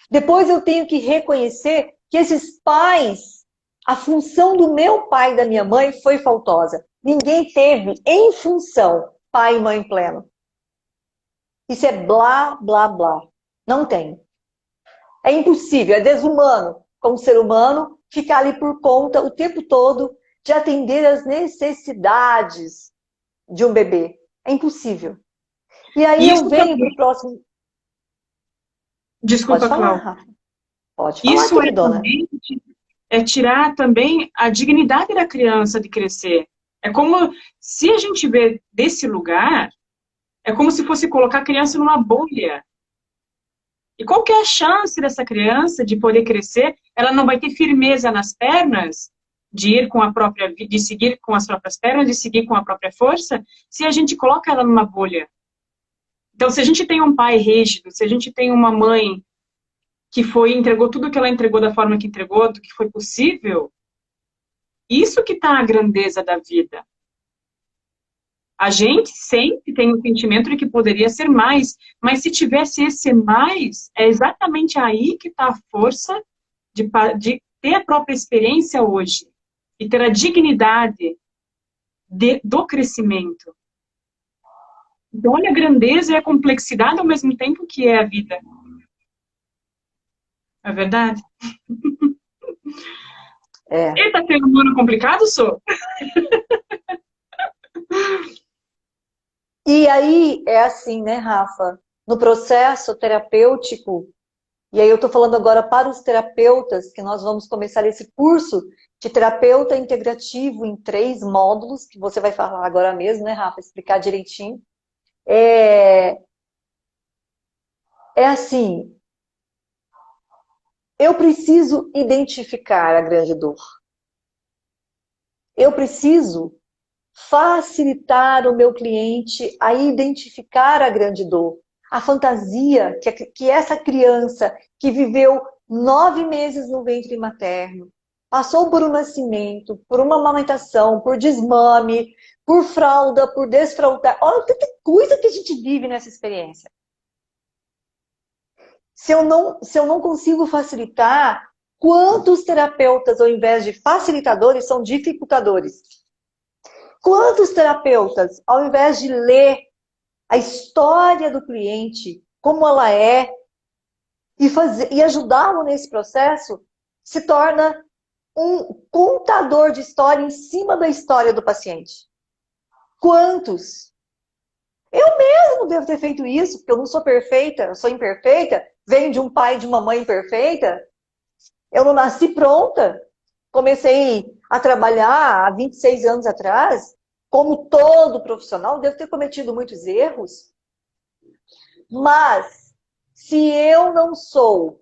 Depois eu tenho que reconhecer que esses pais, a função do meu pai e da minha mãe foi faltosa. Ninguém teve em função pai e mãe pleno. Isso é blá, blá, blá. Não tem. É impossível, é desumano, como ser humano, ficar ali por conta o tempo todo de atender às necessidades de um bebê. É impossível. E aí Isso eu venho também... para o próximo... Desculpa, Pode falar, Cláudia. Rafa. Pode falar, Isso queridona. é tirar também a dignidade da criança de crescer. É como, se a gente vê desse lugar, é como se fosse colocar a criança numa bolha. E qual que é a chance dessa criança de poder crescer? Ela não vai ter firmeza nas pernas de ir com a própria, de seguir com as próprias pernas, de seguir com a própria força, se a gente coloca ela numa bolha. Então, se a gente tem um pai rígido, se a gente tem uma mãe que entregou tudo que ela entregou da forma que entregou, do que foi possível, isso que está a grandeza da vida. A gente sempre tem o sentimento de que poderia ser mais, mas se tivesse esse mais, é exatamente aí que está a força de ter a própria experiência hoje e ter a dignidade do crescimento. Então, olha a grandeza e a complexidade ao mesmo tempo que é a vida. É verdade? É. Eita, tem um humano complicado, sou? E aí é assim, né, Rafa? No processo terapêutico, E aí eu estou falando agora para os terapeutas, que nós vamos começar esse curso de terapeuta integrativo em 3 módulos, que você vai falar agora mesmo, né, Rafa? Explicar direitinho. É assim, eu preciso identificar a grande dor. Eu preciso facilitar o meu cliente a identificar a grande dor. A fantasia que essa criança que viveu 9 meses no ventre materno, passou por um nascimento, por uma amamentação, por desmame, por fralda, por desfraldar. Olha tanta coisa que a gente vive nessa experiência. Se eu não consigo facilitar, quantos terapeutas, ao invés de facilitadores, são dificultadores? Quantos terapeutas, ao invés de ler a história do cliente, como ela é, e ajudá-lo nesse processo, se torna um contador de história em cima da história do paciente? Quantos? Eu mesmo devo ter feito isso, porque eu não sou perfeita, eu sou imperfeita, venho de um pai e de uma mãe imperfeita, eu não nasci pronta. Comecei a trabalhar há 26 anos atrás, como todo profissional, devo ter cometido muitos erros. Mas, se eu não sou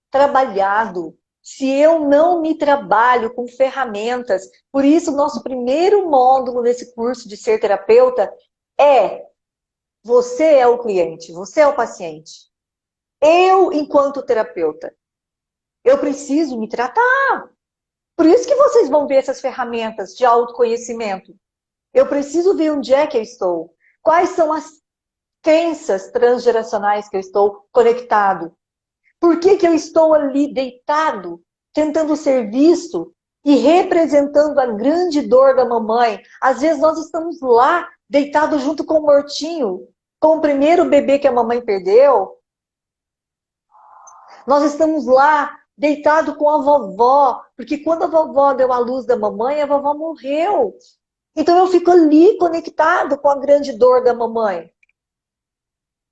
trabalhado, se eu não me trabalho com ferramentas, por isso o nosso primeiro módulo nesse curso de ser terapeuta é: você é o cliente, você é o paciente. Eu, enquanto terapeuta, eu preciso me tratar. Por isso que vocês vão ver essas ferramentas de autoconhecimento. Eu preciso ver onde é que eu estou. Quais são as crenças transgeracionais que eu estou conectado. Por que eu estou ali deitado, tentando ser visto e representando a grande dor da mamãe? Às vezes nós estamos lá, deitados junto com o mortinho, com o primeiro bebê que a mamãe perdeu. Nós estamos lá, deitado com a vovó, porque quando a vovó deu a luz da mamãe, a vovó morreu. Então eu fico ali conectado com a grande dor da mamãe.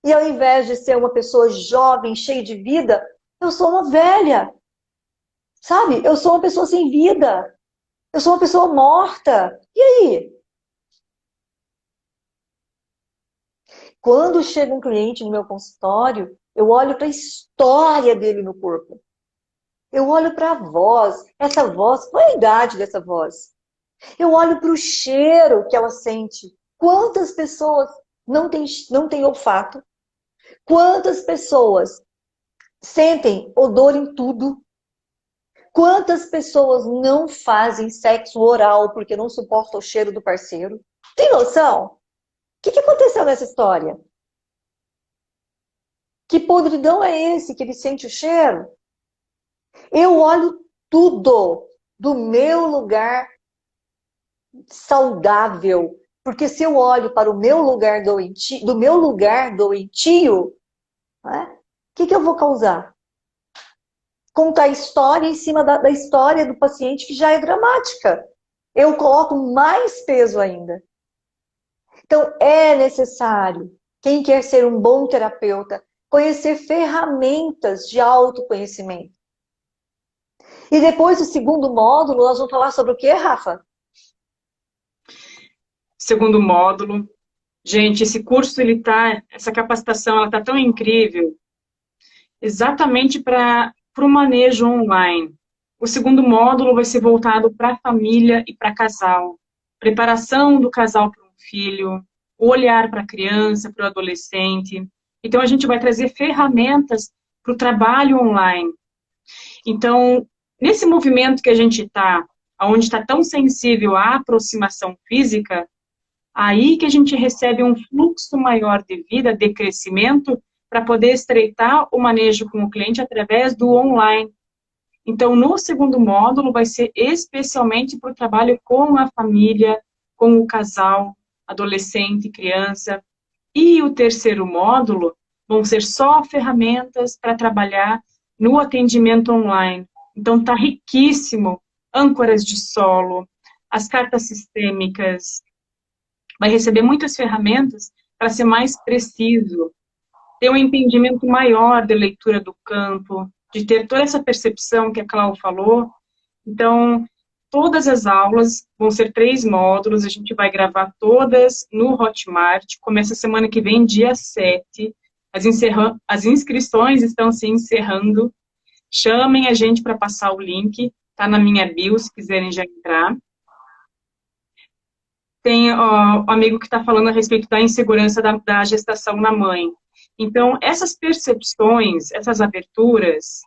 E ao invés de ser uma pessoa jovem, cheia de vida, eu sou uma velha. Sabe? Eu sou uma pessoa sem vida. Eu sou uma pessoa morta. E aí? Quando chega um cliente no meu consultório, eu olho para a história dele no corpo. Eu olho para a voz. Essa voz, qual é a idade dessa voz? Eu olho para o cheiro que ela sente. Quantas pessoas não têm olfato? Quantas pessoas sentem odor em tudo? Quantas pessoas não fazem sexo oral porque não suportam o cheiro do parceiro? Tem noção? O que aconteceu nessa história? Que podridão é esse que ele sente o cheiro? Eu olho tudo do meu lugar saudável. Porque se eu olho para o meu lugar doentio, né, o que eu vou causar? Contar história em cima da história do paciente, que já é dramática. Eu coloco mais peso ainda. Então, é necessário, quem quer ser um bom terapeuta, conhecer ferramentas de autoconhecimento. E depois do segundo módulo, nós vamos falar sobre o que, Rafa? Segundo módulo. Gente, esse curso, essa capacitação, ela tá tão incrível, exatamente para o manejo online. O segundo módulo vai ser voltado para a família e para casal. Preparação do casal para um filho, o olhar para a criança, para o adolescente. Então, a gente vai trazer ferramentas para o trabalho online. Então, nesse movimento que a gente está, onde está tão sensível à aproximação física, aí que a gente recebe um fluxo maior de vida, de crescimento, para poder estreitar o manejo com o cliente através do online. Então, no segundo módulo, vai ser especialmente para o trabalho com a família, com o casal, adolescente, criança. E o terceiro módulo vão ser só ferramentas para trabalhar no atendimento online. Então, está riquíssimo. Âncoras de solo, as cartas sistêmicas. Vai receber muitas ferramentas para ser mais preciso. ter um entendimento maior da leitura do campo, de ter toda essa percepção que a Cláudia falou. Então, todas as aulas vão ser 3 módulos, a gente vai gravar todas no Hotmart, começa semana que vem, dia 7. As inscrições estão se encerrando. Chamem a gente para passar o link, tá na minha bio, se quiserem já entrar. Tem o amigo que está falando a respeito da insegurança da gestação na mãe. Então, essas percepções, essas aberturas,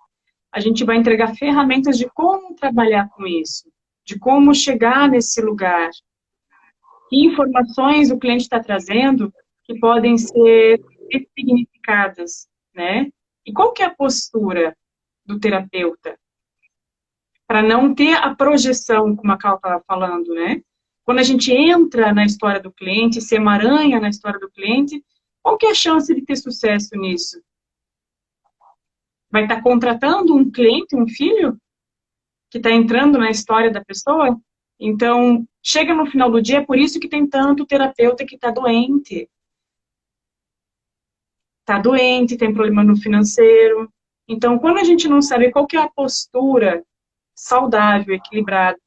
a gente vai entregar ferramentas de como trabalhar com isso, de como chegar nesse lugar. Que informações o cliente está trazendo que podem ser ressignificadas, né? E qual que é a postura do terapeuta? Para não ter a projeção, como a Cal estava falando, né? Quando a gente entra na história do cliente, se emaranha na história do cliente, qual que é a chance de ter sucesso nisso? Vai estar contratando um cliente, um filho, que está entrando na história da pessoa? Então, chega no final do dia, é por isso que tem tanto terapeuta que está doente. Está doente, tem problema no financeiro. Então, quando a gente não sabe qual que é a postura saudável, equilibrada,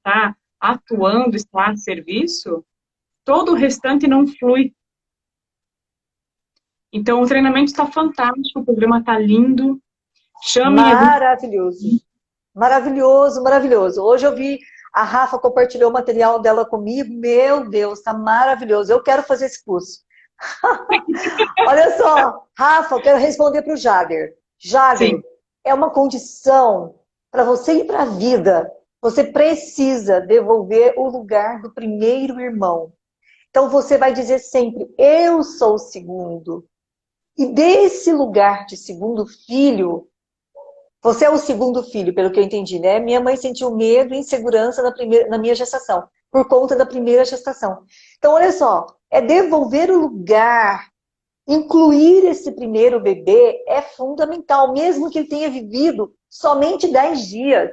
tá atuando, está a serviço, todo o restante não flui. Então, o treinamento está fantástico, o programa está lindo. Chamem Maravilhoso. Maravilhoso, maravilhoso. Hoje eu vi a Rafa compartilhou o material dela comigo. Meu Deus, está maravilhoso. Eu quero fazer esse curso. Olha só, Rafa, eu quero responder para o Jader. Jader, Sim. é uma condição para você ir para a vida. Você precisa devolver o lugar do primeiro irmão. Então você vai dizer sempre, eu sou o segundo. E desse lugar de segundo filho, você é o segundo filho, pelo que eu entendi, né? Minha mãe sentiu medo e insegurança na minha gestação, por conta da primeira gestação. Então, olha só, é devolver o lugar, incluir esse primeiro bebê é fundamental, mesmo que ele tenha vivido somente 10 dias.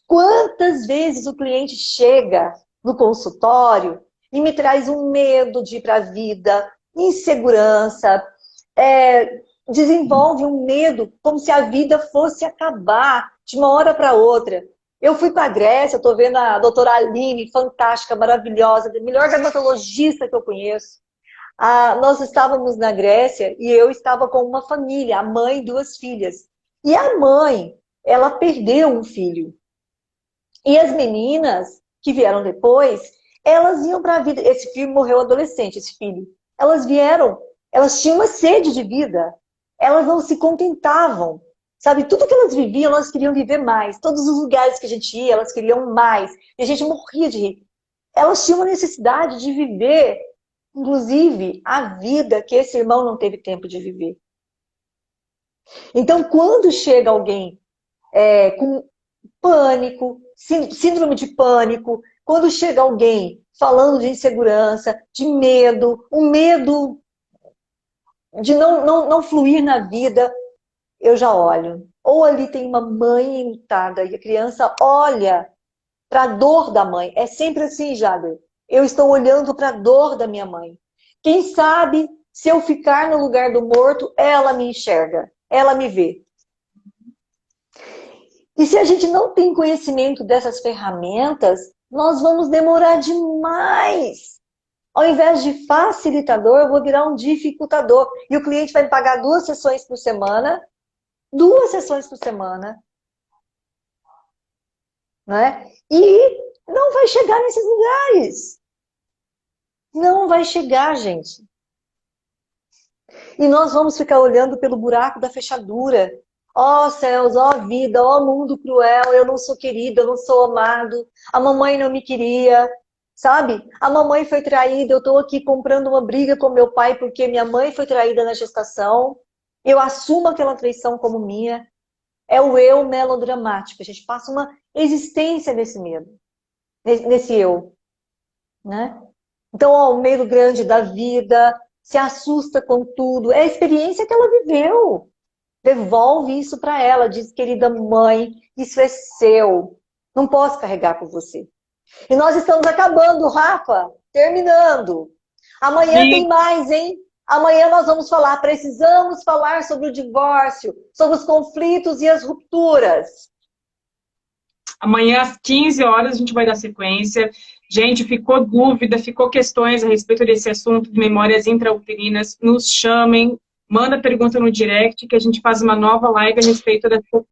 Quantas vezes o cliente chega no consultório e me traz um medo de ir para a vida, insegurança, desenvolve um medo como se a vida fosse acabar de uma hora para outra. Eu fui para a Grécia, estou vendo a doutora Aline, fantástica, maravilhosa, a melhor dermatologista que eu conheço. Nós estávamos na Grécia e eu estava com uma família, a mãe e 2 filhas. E a mãe, ela perdeu um filho. E as meninas que vieram depois, elas iam para a vida. Esse filho morreu adolescente, esse filho. Elas vieram, elas tinham uma sede de vida. Elas não se contentavam. Sabe, tudo que elas viviam, elas queriam viver mais. Todos os lugares que a gente ia, elas queriam mais. E a gente morria de rir. Elas tinham a necessidade de viver, inclusive, a vida que esse irmão não teve tempo de viver. Então, quando chega alguém com pânico, síndrome de pânico, quando chega alguém falando de insegurança, de medo, um medo de não fluir na vida, eu já olho. Ou ali tem uma mãe enlutada e a criança olha para a dor da mãe. É sempre assim, Jader. Eu estou olhando para a dor da minha mãe. Quem sabe, se eu ficar no lugar do morto, ela me enxerga, ela me vê. E se a gente não tem conhecimento dessas ferramentas, nós vamos demorar demais. Ao invés de facilitador, eu vou virar um dificultador. E o cliente vai me pagar 2 sessões por semana. 2 sessões por semana. Né? E não vai chegar nesses lugares. Não vai chegar, gente. E nós vamos ficar olhando pelo buraco da fechadura. Ó céus, ó vida, ó mundo cruel, eu não sou querido, eu não sou amado, a mamãe não me queria, sabe? A mamãe foi traída, eu estou aqui comprando uma briga com meu pai porque minha mãe foi traída na gestação, eu assumo aquela traição como minha. É o eu melodramático, a gente passa uma existência nesse medo, nesse eu, né? Então, ó, o medo grande da vida, se assusta com tudo, é a experiência que ela viveu. Devolve isso para ela, diz, querida mãe, isso é seu, não posso carregar por você. E nós estamos acabando, Rafa, terminando. Amanhã Sim. tem mais, hein? Amanhã nós vamos precisamos falar sobre o divórcio, sobre os conflitos e as rupturas. Amanhã, às 15 horas, a gente vai dar sequência. Gente, ficou dúvida, ficou questões a respeito desse assunto de memórias intrauterinas, nos chamem, manda pergunta no direct, que a gente faz uma nova live a respeito dessa